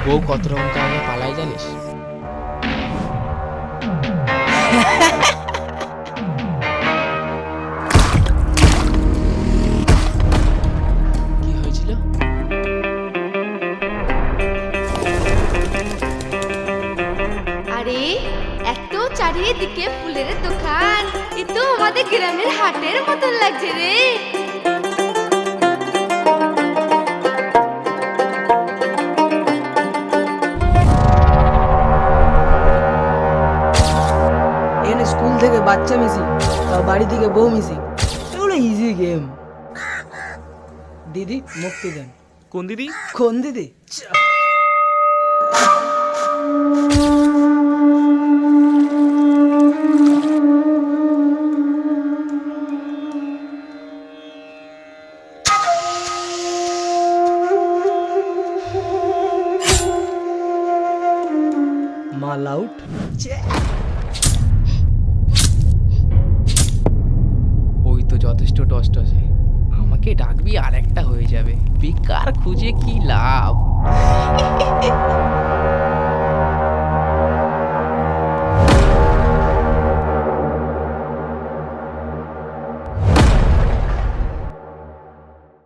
বউ কত রকম কারণে পালাই জানিস? কি হয়েছিল? আরে এত চারিদিকে ফুলের দোকান, এ তো আমাদের গ্রামের হাটের মতন লাগছে রে। এখানে স্কুল থেকে বাচ্চা মিসিং, তাও বাড়ি থেকে বউ মিসিং, এগুলো ইজি গেম। দিদি মুক্তি দেন। কোন দিদি? কোন দিদি? মাল আউট। ওই তো যথেষ্ট টস টসে, আমাকে ডাকবি আর একটা হয়ে যাবে, বেকার খুঁজে কি লাভ।